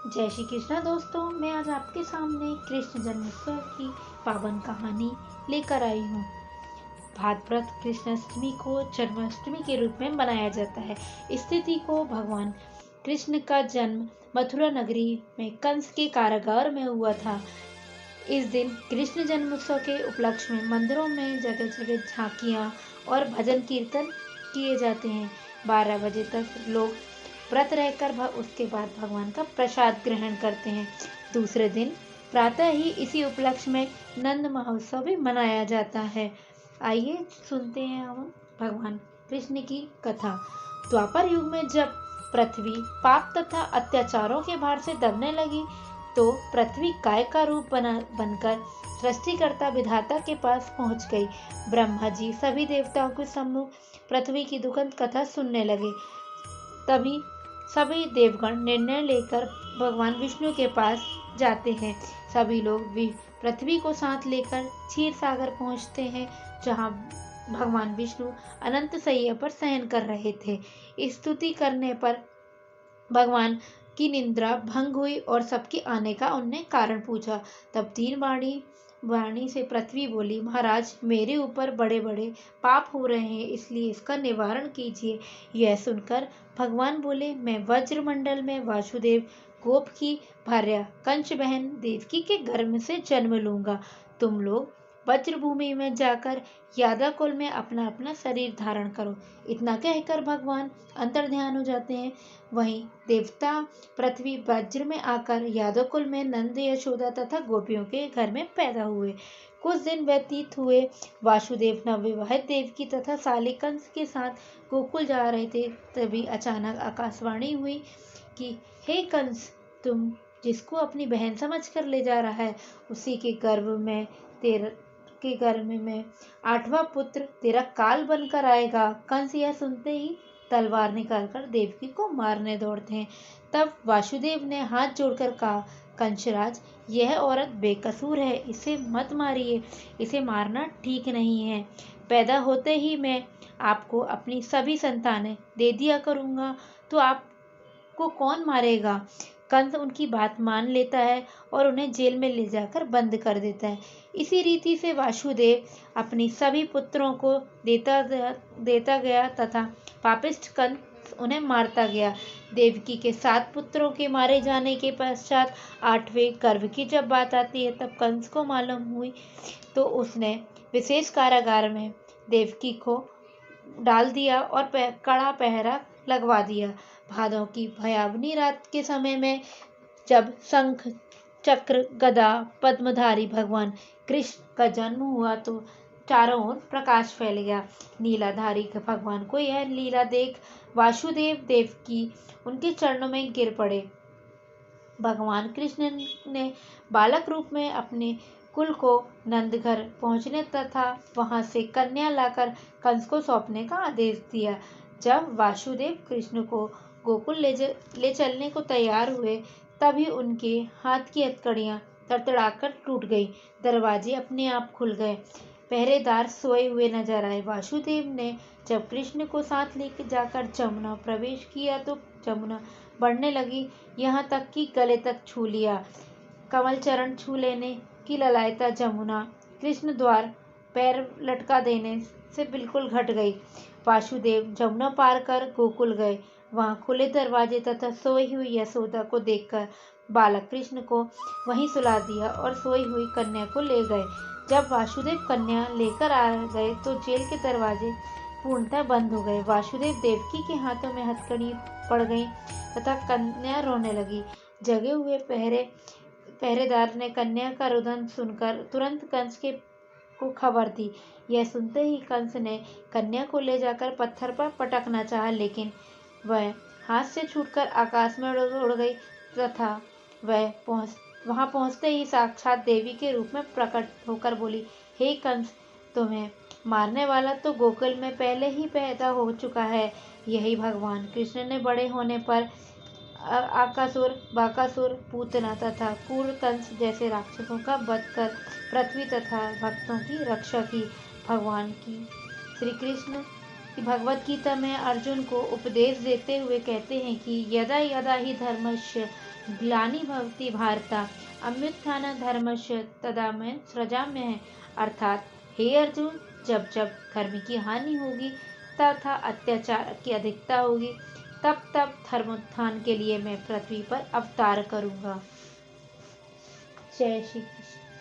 जय श्री कृष्णा दोस्तों, मैं आज आपके सामने कृष्ण जन्मोत्सव की पावन कहानी लेकर आई हूँ। भाद्रपद कृष्णाष्टमी को जन्माष्टमी के रूप में मनाया जाता है। इस तिथि को भगवान कृष्ण का जन्म मथुरा नगरी में कंस के कारागार में हुआ था। इस दिन कृष्ण जन्मोत्सव के उपलक्ष्य में मंदिरों में जगह जगह झांकियाँ और भजन कीर्तन किए जाते हैं। 12 बजे तक लोग व्रत रहकर उसके बाद भगवान का प्रसाद ग्रहण करते हैं। दूसरे दिन प्रातः ही इसी उपलक्ष्य में नंद महोत्सव भी मनाया जाता है। आइए सुनते हैं हम भगवान कृष्ण की कथा। द्वापर युग में जब पृथ्वी पाप तथा अत्याचारों के भार से दबने लगी तो पृथ्वी गाय का रूप बनकर सृष्टिकर्ता विधाता के पास पहुंच गई। ब्रह्मा जी सभी देवताओं के सम्मुख पृथ्वी की दुखद कथा सुनने लगे। तभी सभी देवगण निर्णय लेकर भगवान विष्णु के पास जाते हैं। सभी लोग पृथ्वी को साथ लेकर क्षीर सागर पहुंचते हैं, जहां भगवान विष्णु अनंत शैया पर शयन कर रहे थे। स्तुति करने पर भगवान की निंद्रा भंग हुई और सबके आने का उनने कारण पूछा। तब तीन वाणी से पृथ्वी बोली, महाराज, मेरे ऊपर बड़े बड़े पाप हो रहे हैं, इसलिए इसका निवारण कीजिए। यह सुनकर भगवान बोले, मैं वज्रमंडल में वासुदेव गोप की भार्या कंच बहन देवकी के गर्भ से जन्म लूंगा। तुम लोग वज्रभूमि में जाकर यादव कुल में अपना अपना शरीर धारण करो। इतना कहकर भगवान अंतर्ध्यान हो जाते हैं। वहीं देवता पृथ्वी वज्र में आकर यादव कुल में नंद, यशोदा तथा गोपियों के घर में पैदा हुए। कुछ दिन व्यतीत हुए। वासुदेव नवविवाहित देवकी तथा साले कंस के साथ गोकुल जा रहे थे। तभी अचानक आकाशवाणी हुई कि हे कंस, तुम जिसको अपनी बहन समझकर ले जा रहा है, उसी के गर्भ में 8वां पुत्र तेरा काल बनकर आएगा। कंस यह सुनते ही तलवार निकालकर देवकी को मारने दौड़ते हैं। तब वासुदेव ने हाथ जोड़कर कहा, कंसराज, यह औरत बेकसूर है, इसे मत मारिए। इसे मारना ठीक नहीं है। पैदा होते ही मैं आपको अपनी सभी संतानें दे दिया करूंगा, तो आपको कौन मारेगा। कंस उनकी बात मान लेता है और उन्हें जेल में ले जाकर बंद कर देता है। इसी रीति से वासुदेव अपनी सभी पुत्रों को देता गया तथा पापिष्ठ कंस उन्हें मारता गया। देवकी के 7 पुत्रों के मारे जाने के पश्चात 8वें गर्भ की जब बात आती है, तब कंस को मालूम हुई तो उसने विशेष कारागार में देवकी को डाल दिया और कड़ा पहरा लगवा दिया। भादों की भयावनी रात के समय में जब शंख, चक्र, गदा, पद्मधारी भगवान कृष्ण का जन्म हुआ तो चारों ओर प्रकाश फैल गया। नीलाधारी भगवान को यह लीला देख वासुदेव देवकी उनके चरणों में गिर पड़े। भगवान कृष्ण ने बालक रूप में अपने कुल को नंदघर पहुंचने तथा वहां से कन्या लाकर कंस को सौंपने का आदेश दिया। जब वासुदेव कृष्ण को गोकुल ले चलने को तैयार हुए, तभी उनके हाथ की हथकड़ियां तड़तड़ाकर टूट गई। दरवाजे अपने आप खुल गए। पहरेदार सोए हुए नजर आए। वासुदेव ने जब कृष्ण को साथ लेकर जाकर जमुना प्रवेश किया तो जमुना बढ़ने लगी, यहाँ तक कि गले तक छू लिया। कमल चरण छू लेने की ललायता जमुना कृष्ण द्वार पैर लटका देने से बिल्कुल घट गई। वासुदेव जमुना पार कर गोकुल गए। वहां खुले दरवाजे तथा सोई हुई यशोदा को देखकर बालक कृष्ण को वहीं सुला दिया और सोई हुई कन्या को ले गए। जब वासुदेव कन्या लेकर आ गए तो जेल के दरवाजे पूर्णतः बंद हो गए। वासुदेव देवकी के हाथों में हथकड़ी पड़ गई तथा कन्या रोने लगी। जगे हुए पहरेदार ने कन्या का रुदन सुनकर तुरंत कंस को खबर दी। यह सुनते ही कंस ने कन्या को ले जाकर पत्थर पर पटकना चाहा, लेकिन वह हाथ से छूटकर आकाश में उड़ गई तथा वहां पहुंचते ही साक्षात देवी के रूप में प्रकट होकर बोली, हे कंस, तुम्हें मारने वाला तो गोकुल में पहले ही पैदा हो चुका है। यही भगवान कृष्ण ने बड़े होने पर आकासुर, बाकासुर, पूतना तथा क्रूर कंस जैसे राक्षसों का वध कर पृथ्वी तथा भक्तों की रक्षा की। भगवान की श्री कृष्ण की भगवत गीता में अर्जुन को उपदेश देते हुए कहते हैं कि यदा यदा ही धर्मस्य ग्लानि भवति भारता अभ्युत्थान धर्मस्य तदा मैं सृजाम्यहम्। अर्थात हे अर्जुन, जब जब धर्म की हानि होगी तथा अत्याचार की अधिकता होगी, तब तब धर्मोत्थान के लिए मैं पृथ्वी पर अवतार करूंगा। जय श्री कृष्ण।